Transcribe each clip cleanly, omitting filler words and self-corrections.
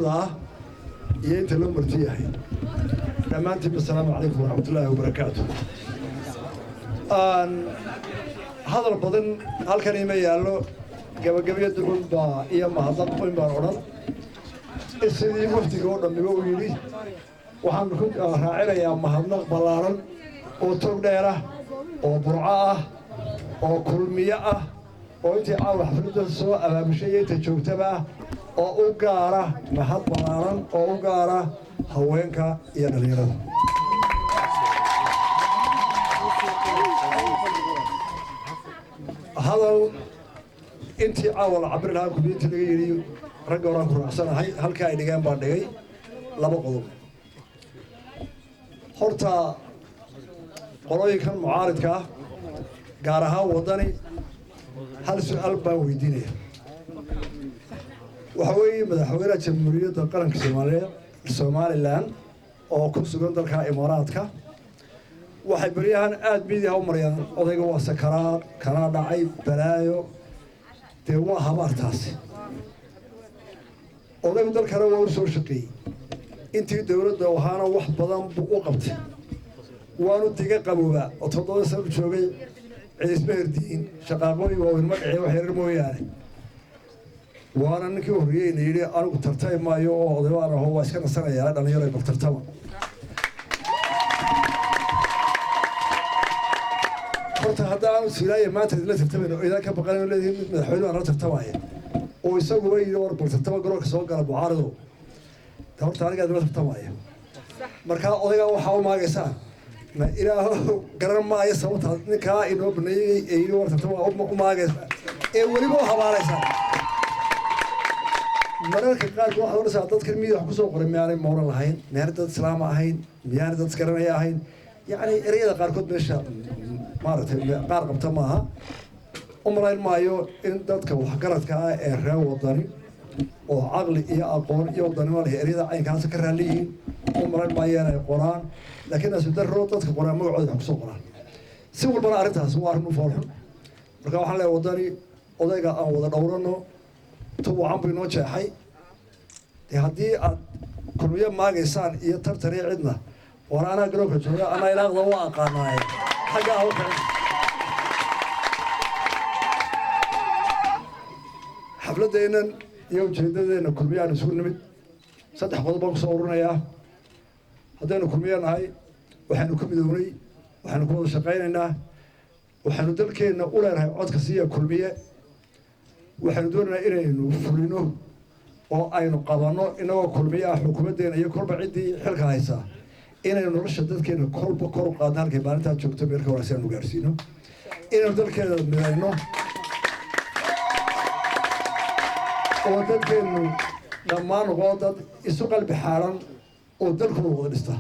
ينت لهم مرتيحي لما أنت السلام عليكم ورحمة الله وبركاته. هذا البطن هالكلمة يالله قبل يدخل با إيام هذا قوي بارون السيد مفتي قولنا بيقولي وحن كنت راعي يا مهنا بلارن أو تقدره أو برعاه أو كلمية أو أنت عاوز حفلة السواء أمام شيء تشوف تبعه أو أجارة محط بلارن أو أجارة هوينك يناليرن. هذا أنت أول عبر لها كبيرة اللي رجعوا رأسنا هاي هالكائن اللي جنب بعدي لا بقول horta qolooyinkan mucaaridka ah gaar ahaan wadani hal su'aal baan weydiinaya waxa weeye madaxweynaha jamhuuriyadda qaranka Soomaaliland oo ku sugan dalka Imaaraadka waxay bariyahan aad miidiyaha u marayaan odayga waa sakaraad kana dhacay balaayo dee waa habaartaasi odaygu dalkana waa u soo shaqeeyey intii dawladda waxaana wax badan u qabtay waanu diga qabooba oo 7 sano joogay ciisma herdiin shaqaaqooyin waa magacay wax yar mooyaane waana ninkii horreeyay yiri anigu tartay maayo oo odaybaan ah waa iska nasanayaa dhalinyaro ay tartama horta haddaan silaay maanta la tartamay oo idan ka baqanayo leeyahay madaxweynaha la tartamaya oo isagu way war tartama garoonka soo gala bucaarado horta aniga dad tartamaya marka odayga waxa uu maagaysaa ma ilaahu garan maayo sababta ninka inoo baneeyay ee war tartama u maagaysaa ee waliba habaaraysaa mararka qaar waxa uu dhashay dadka miid wax ku soo qoray miyaanay mooran lahayn miyaan dad islaam ahayn miyaan dad garanaya ahayn yaani ereyada qaar kood meesha maartay qaar qabta maaha umarayn maayo in dadka wax garadka ah ee reer wadani oo aqli iyo aqoon iyo wadannimo leh ereyada caynkaas ka raaliyiin umarayn maayeen ay qoraan laakiin asu darro dadka qoraan magacooda ku soo qoraan si walbana arrintaas waa arrin u foolxun marka waxaan leeyahay wadani odayga aan wada dhowrano to waxaan bay noo jeexay haddii aad kulmiye maagaysaan iyo tartan iyo cidna waraana garoonka jooga ana ilaaqda waa aqaanaay xagga hawka xafladeenan iyo ujeedadeena kulmiyaan isugu nimid 3 qodob baan soo ururinayaa haddaynu kulmiyanahay waxaanu ku midownay waxaanu ku wada shaqaynaynaa waxaanu dalkeena u leenahay codka siiya kulmiye waxaanu doonaynaa inaynu fulino oo aynu qabanno inagoo kulmiyaha xukuumaddeena iyo kolba ciddii xilka haysaa inaynu nolosha dadkeena kolba kor u qaadno halkay maalintaa joogto meelka wanaagsan aanu gaarsiino inaynu dalkeena midayno oo dadkeenu dhammaan noqdo dad isu qalbi xaaran oo dalkooda wada dhista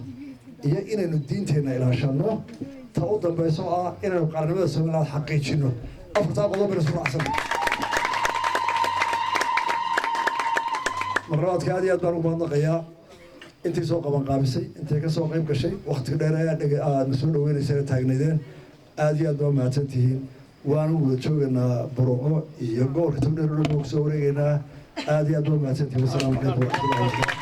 iyo inaynu diinteenna ilaashano ta u dambayso ah inaynu qaranimada Soomaaliland xaqiijino afartaa qodob baynu isku raacsan marraadka aad iyo aad baan ugu mahadnaqayaa intii soo qaban qaabisay intay ka soo qayb gashay waqti dheer aad soo dhaweynaysay taagnaydeen aad iyo aad baa mahadsantihiin waanu wada joogaynaa Burco iyo gobolka Togdheer oo soo wareegaynaa aad iyo aad baa mahadsantihiin. Assalaamu calaykum.